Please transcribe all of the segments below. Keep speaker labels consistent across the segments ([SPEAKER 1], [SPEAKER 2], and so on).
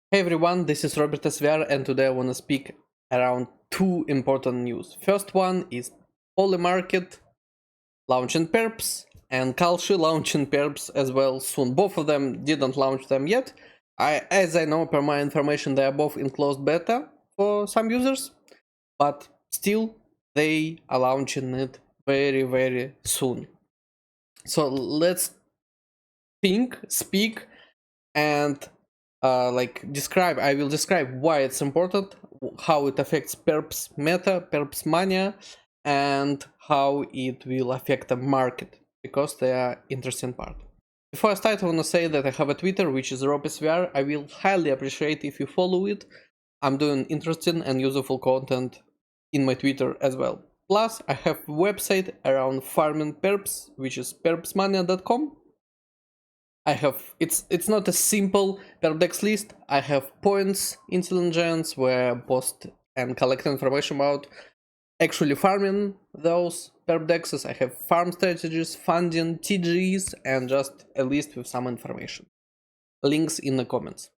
[SPEAKER 1] Hey everyone, this is Robert SVR and today I want to speak around two important news. First one is Polymarket launching Perps and KALSHI launching Perps as well soon. Both of them didn't launch them yet. As I know, per my information, they are both in closed beta for some users, but still they are launching it very soon. So let's speak, and describe. I will describe why it's important, how it affects Perps meta, Perps mania, and how it will affect the market, because they are interesting part. Before I start, I want to say that I have a Twitter, which is RobSVR. I will highly appreciate if you follow it. I'm doing interesting and useful content in my Twitter as well. Plus, I have a website around farming perps, which is perpsmania.com. I have it's not a simple perdex list. I have points intelligence where I post and collect information about actually farming those perdexes. I have farm strategies, funding, TGs, and just a list with some information. Links in the comments.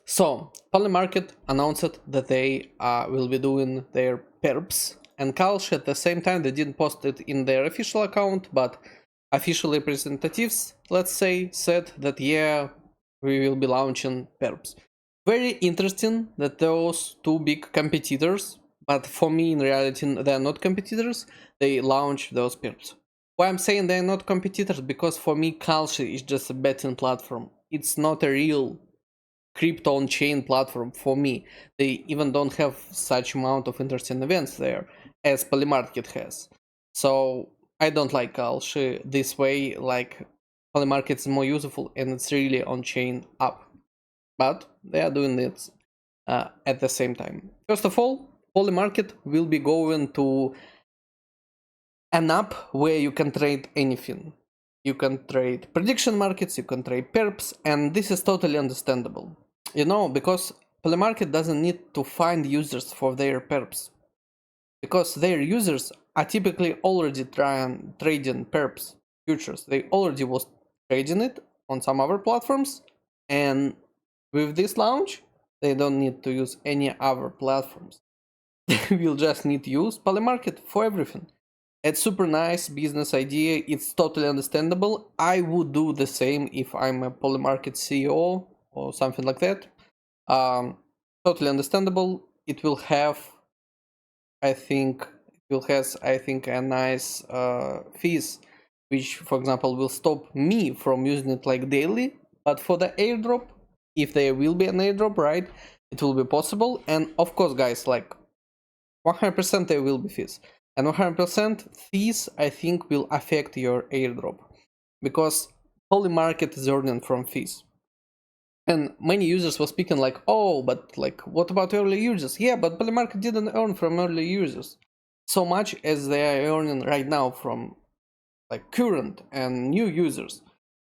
[SPEAKER 1] So, Polymarket announced that they will be doing their perps and KALSHI at the same time. They didn't post it in their official account, but official representatives, let's say, said that yeah, we will be launching perps. Very interesting that those two big competitors, but for me in reality they are not competitors, they launch those perps. Why I'm saying they're not competitors? Because for me KALSHI is just a betting platform. It's not a real crypto on-chain platform for me. They even don't have such amount of interesting events there as Polymarket has. So I don't like KALSHI this way. Like, Polymarket is more useful and it's really on-chain app, but they are doing it at the same time. First of all, Polymarket will be going to an app where you can trade anything. You can trade prediction markets, you can trade perps, and this is totally understandable. Because Polymarket doesn't need to find users for their perps. Because their users are typically already trading perps futures. They already was trading it on some other platforms, and with this launch, they don't need to use any other platforms. They will just need to use Polymarket for everything. It's super nice business idea. It's totally understandable. I would do the same if I'm a Polymarket CEO or something like that. Totally understandable. It will have, I think, a nice fees, which, for example, will stop me from using it like daily. But for the airdrop, if there will be an airdrop, right, it will be possible. And of course, guys, like 100% there will be fees. And 100% fees, I think, will affect your airdrop, because Polymarket is earning from fees. And many users were speaking like, oh, but like, what about early users? Yeah, but Polymarket didn't earn from early users so much as they are earning right now from like current and new users,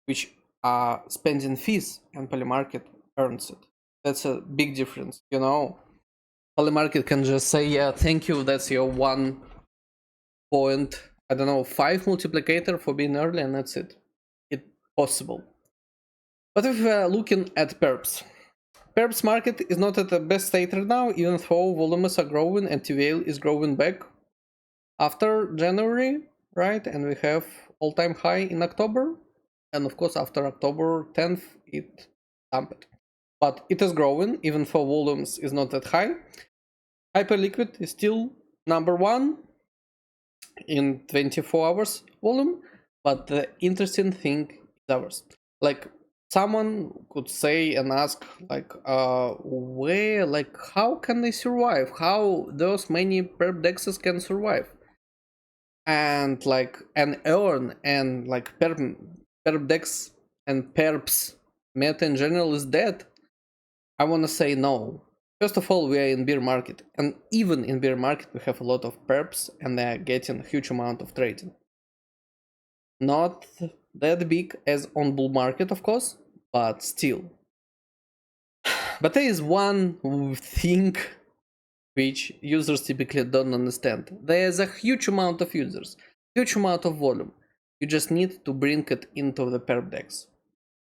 [SPEAKER 1] which are spending fees, and Polymarket earns it. That's a big difference, Polymarket can just say, yeah, thank you, that's your 1.5 multiplicator for being early, and that's it. It's possible. But if we are looking at perps, Perps market is not at the best state right now, even though volumes are growing and TVL is growing back after January, right? And we have all-time high in October, and of course after October 10th it dumped. But it is growing, even though volumes is not that high. Hyperliquid is still number one in 24 hours volume, but the interesting thing is ours. Like, someone could say and ask, like, where, like, how can they survive? How those many perp dexes can survive? And like, and earn, and like perp dex and perps meta in general is dead? I want to say no. First of all, we are in bear market, and even in bear market we have a lot of perps and they are getting a huge amount of trading. Not that big as on bull market, of course, but still. But there is one thing which users typically don't understand. There is a huge amount of users, huge amount of volume. You just need to bring it into the perp dex,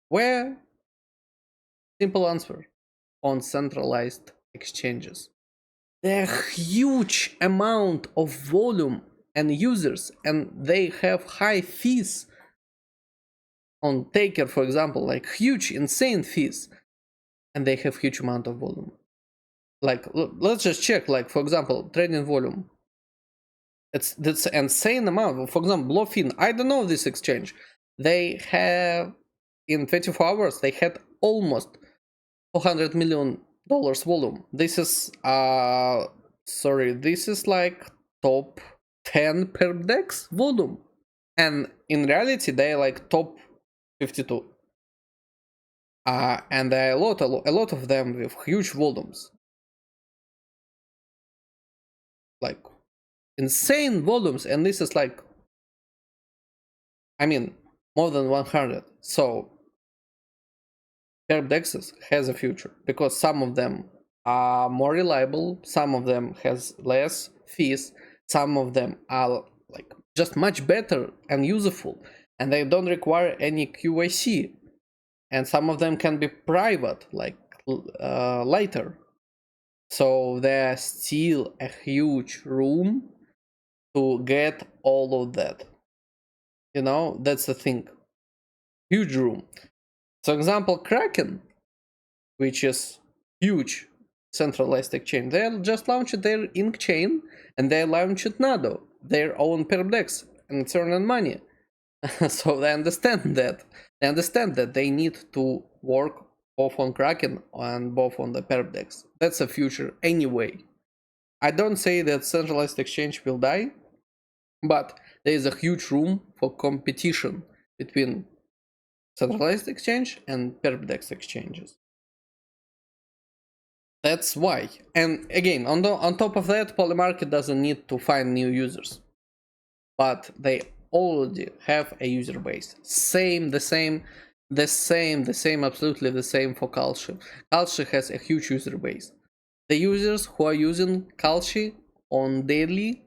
[SPEAKER 1] where Simple answer: on centralized exchanges. There are huge amount of volume and users, and they have high fees on taker, for example, like huge, insane fees, and they have huge amount of volume. Like, let's just check, like, for example, trading volume. That's an insane amount. For example, Bluefin, I don't know this exchange. They have, in 24 hours, they had almost $400 million volume. This is, this is like top 10 perp dex volume. And in reality, they're like top 52. And there are a lot of them with huge volumes. Like, insane volumes. And this is like, I mean, more than 100. So, perp dexes has a future. Because some of them are more reliable. Some of them has less fees. Some of them are like just much better and useful. And they don't require any QAC. And some of them can be private, like later. So there's still a huge room to get all of that. You know, that's the thing. Huge room. So example, Kraken, which is huge centralized exchange, they just launched their Ink chain and they launched Nado, their own perpdex, and it's earning money. So they understand that. They understand that they need to work both on Kraken and both on the perpdex. That's a future anyway. I don't say that centralized exchange will die, but there is a huge room for competition between centralized exchange and perpdex exchanges. That's why. And again, on top of that, Polymarket doesn't need to find new users, but they already have a user base. The same, absolutely the same for KALSHI. KALSHI has a huge user base. The users who are using KALSHI on daily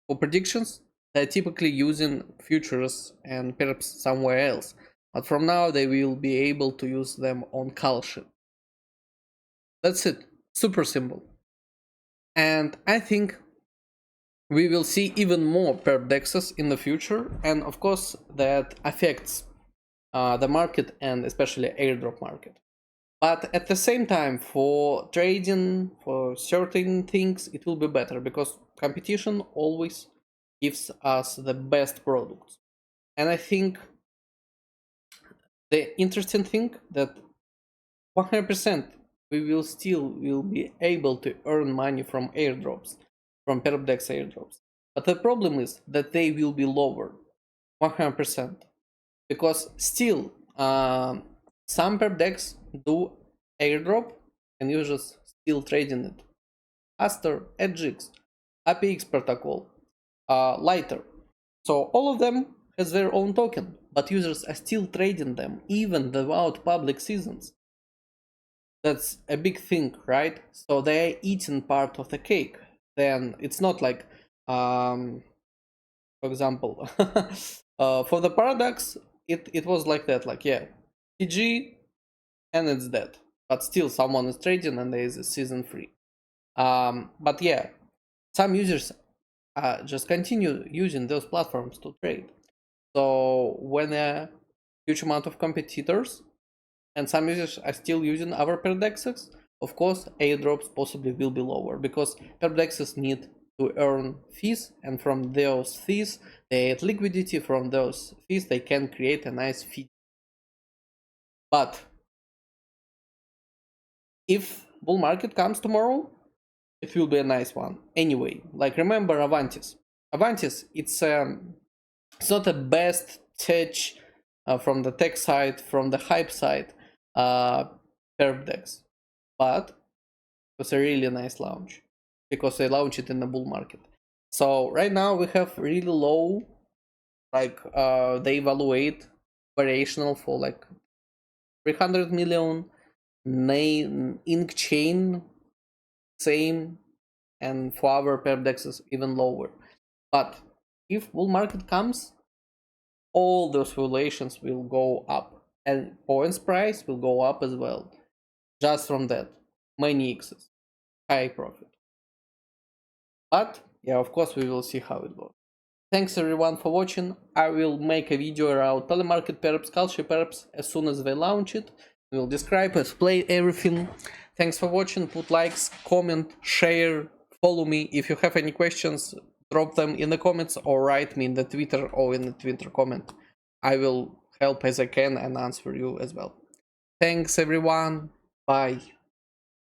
[SPEAKER 1] for predictions, they're typically using futures and perhaps somewhere else. But from now, they will be able to use them on KALSHI. That's it. Super simple. And I think we will see even more perp dexes in the future, and of course that affects the market and especially airdrop market. But at the same time, for trading, for certain things, it will be better because competition always gives us the best products. And I think the interesting thing that 100% we will be able to earn money from airdrops, from perpdex airdrops. But the problem is that they will be lower, 100%, because still some perpdex do airdrop and users still trading it. Aster, Edgix, APX protocol, Lighter. So all of them has their own token, but users are still trading them even without public seasons. That's a big thing, right? So they're eating part of the cake. Then it's not like, for example, for the Paradox, it was like that, like, yeah, TG, and it's dead. But still, someone is trading and there is a season free. But yeah, some users just continue using those platforms to trade. So when a huge amount of competitors and some users are still using our perdexes, of course airdrops possibly will be lower because perdexes need to earn fees, and from those fees they get liquidity. From those fees they can create a nice fee. But if bull market comes tomorrow, it will be a nice one anyway. Like, remember Avantis. It's not the best tech from the tech side, from the hype side, perpdex, but it was a really nice launch because they launched it in the bull market. So right now we have really low, like they evaluate variational for like 300 million, ink chain same, and for our perpdexes even lower. But if bull market comes, all those valuations will go up and points price will go up as well. just from that. Many X's, high profit. But yeah, of course, we will see how it goes. Thanks everyone for watching. I will make a video around Polymarket, Perps, KALSHI, Perps as soon as they launch it. We will describe, explain everything. Thanks for watching. Put likes, comment, share, follow me. If you have any questions, drop them in the comments or write me in the Twitter or in the Twitter comment. I will help as I can and answer you as well. Thanks everyone. Bye.